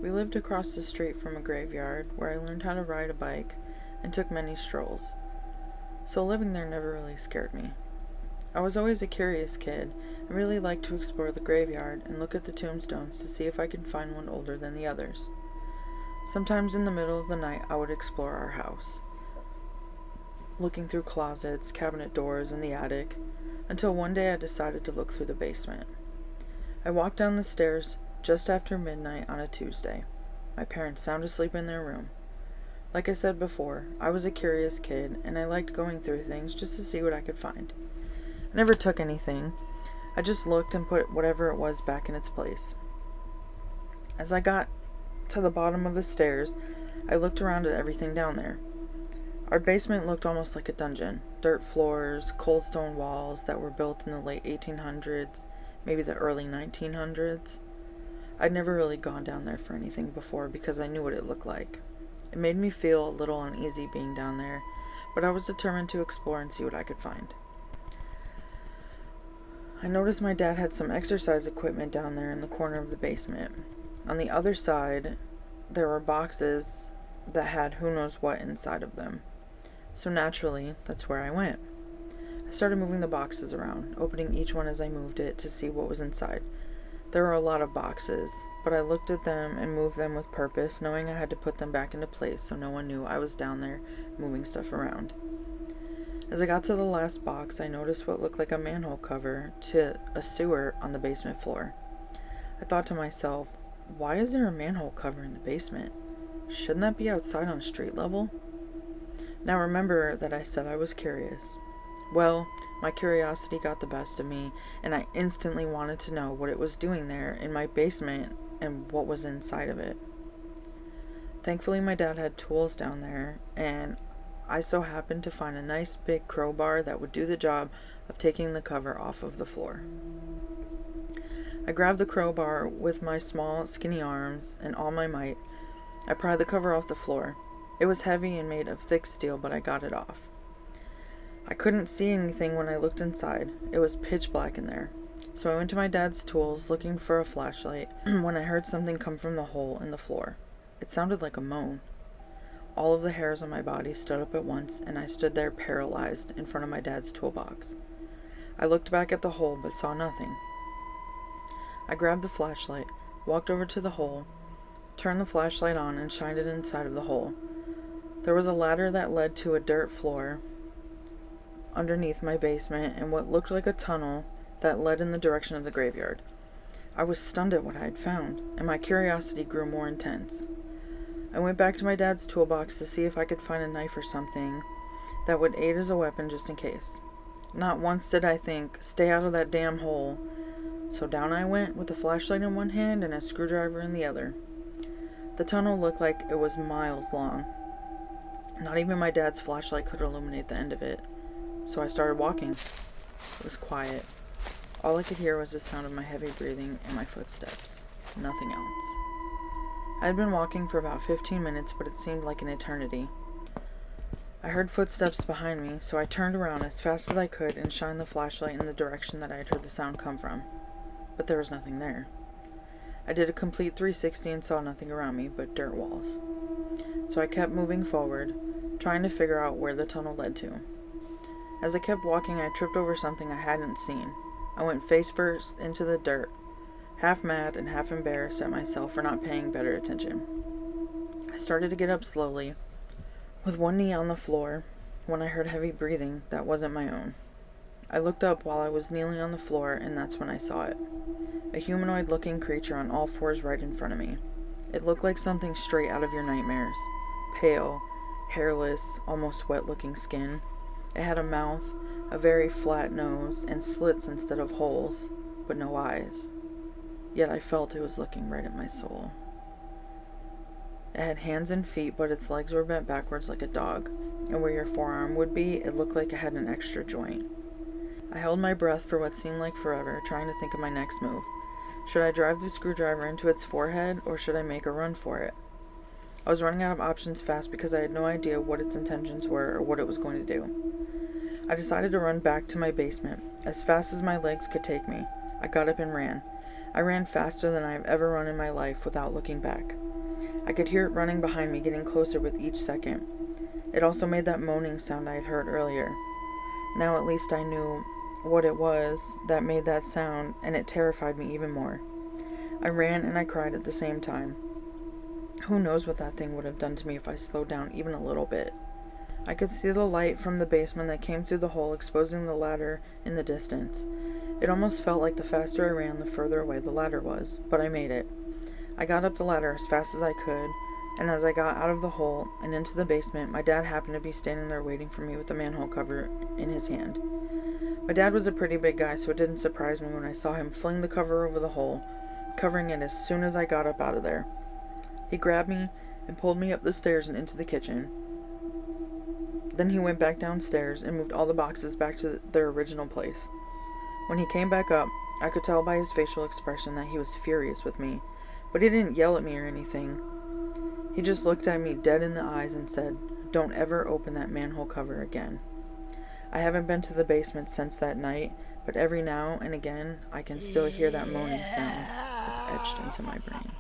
We lived across the street from a graveyard where I learned how to ride a bike and took many strolls, so living there never really scared me. I was always a curious kid and really liked to explore the graveyard and look at the tombstones to see if I could find one older than the others. Sometimes in the middle of the night I would explore our house, looking through closets, cabinet doors, and the attic, until one day I decided to look through the basement. I walked down the stairs just after midnight on a Tuesday, my parents sound asleep in their room. Like I said before, I was a curious kid, and I liked going through things just to see what I could find. I never took anything. I just looked and put whatever it was back in its place. As I got to the bottom of the stairs, I looked around at everything down there. Our basement looked almost like a dungeon. Dirt floors, cold stone walls that were built in the late 1800s, maybe the early 1900s. I'd never really gone down there for anything before because I knew what it looked like. It made me feel a little uneasy being down there, but I was determined to explore and see what I could find. I noticed my dad had some exercise equipment down there in the corner of the basement. On the other side, there were boxes that had who knows what inside of them. So naturally, that's where I went. I started moving the boxes around, opening each one as I moved it to see what was inside. There were a lot of boxes, but I looked at them and moved them with purpose, knowing I had to put them back into place so no one knew I was down there moving stuff around. As I got to the last box, I noticed what looked like a manhole cover to a sewer on the basement floor. I thought to myself, why is there a manhole cover in the basement? Shouldn't that be outside on street level? Now remember that I said I was curious. Well, my curiosity got the best of me, and I instantly wanted to know what it was doing there in my basement and what was inside of it. Thankfully, my dad had tools down there, and I so happened to find a nice big crowbar that would do the job of taking the cover off of the floor. I grabbed the crowbar with my small, skinny arms and all my might. I pried the cover off the floor. It was heavy and made of thick steel, but I got it off. I couldn't see anything when I looked inside. It was pitch black in there. So I went to my dad's tools looking for a flashlight when I heard something come from the hole in the floor. It sounded like a moan. All of the hairs on my body stood up at once, and I stood there paralyzed in front of my dad's toolbox. I looked back at the hole, but saw nothing. I grabbed the flashlight, walked over to the hole, turned the flashlight on, and shined it inside of the hole. There was a ladder that led to a dirt floor underneath my basement, and what looked like a tunnel that led in the direction of the graveyard. I was stunned at what I had found, and my curiosity grew more intense. I went back to my dad's toolbox to see if I could find a knife or something that would aid as a weapon just in case. Not once did I think, stay out of that damn hole. So down I went with the flashlight in one hand and a screwdriver in the other. The tunnel looked like it was miles long. Not even my dad's flashlight could illuminate the end of it. So I started walking. It was quiet. All I could hear was the sound of my heavy breathing and my footsteps. Nothing else. I had been walking for about 15 minutes, but it seemed like an eternity. I heard footsteps behind me, so I turned around as fast as I could and shined the flashlight in the direction that I had heard the sound come from. But there was nothing there. I did a complete 360 and saw nothing around me but dirt walls. So I kept moving forward, trying to figure out where the tunnel led to. As I kept walking, I tripped over something I hadn't seen. I went face first into the dirt, half mad and half embarrassed at myself for not paying better attention. I started to get up slowly, with one knee on the floor, when I heard heavy breathing that wasn't my own. I looked up while I was kneeling on the floor, and that's when I saw it. A humanoid-looking creature on all fours right in front of me. It looked like something straight out of your nightmares. Pale, hairless, almost wet-looking skin. It had a mouth, a very flat nose, and slits instead of holes, but no eyes. Yet I felt it was looking right at my soul. It had hands and feet, but its legs were bent backwards like a dog, and where your forearm would be, it looked like it had an extra joint. I held my breath for what seemed like forever, trying to think of my next move. Should I drive the screwdriver into its forehead, or should I make a run for it? I was running out of options fast because I had no idea what its intentions were or what it was going to do. I decided to run back to my basement as fast as my legs could take me. I got up and ran. I ran faster than I have ever run in my life without looking back. I could hear it running behind me, getting closer with each second. It also made that moaning sound I had heard earlier. Now at least I knew what it was that made that sound, and it terrified me even more. I ran and I cried at the same time. Who knows what that thing would have done to me if I slowed down even a little bit. I could see the light from the basement that came through the hole, exposing the ladder in the distance. It almost felt like the faster I ran, the further away the ladder was, but I made it. I got up the ladder as fast as I could, and as I got out of the hole and into the basement, my dad happened to be standing there waiting for me with the manhole cover in his hand. My dad was a pretty big guy, so it didn't surprise me when I saw him fling the cover over the hole, covering it as soon as I got up out of there. He grabbed me and pulled me up the stairs and into the kitchen. Then he went back downstairs and moved all the boxes back to their original place. When he came back up, I could tell by his facial expression that he was furious with me, but he didn't yell at me or anything. He just looked at me dead in the eyes and said, "Don't ever open that manhole cover again." I haven't been to the basement since that night, but every now and again I can still hear that moaning sound that's etched into my brain.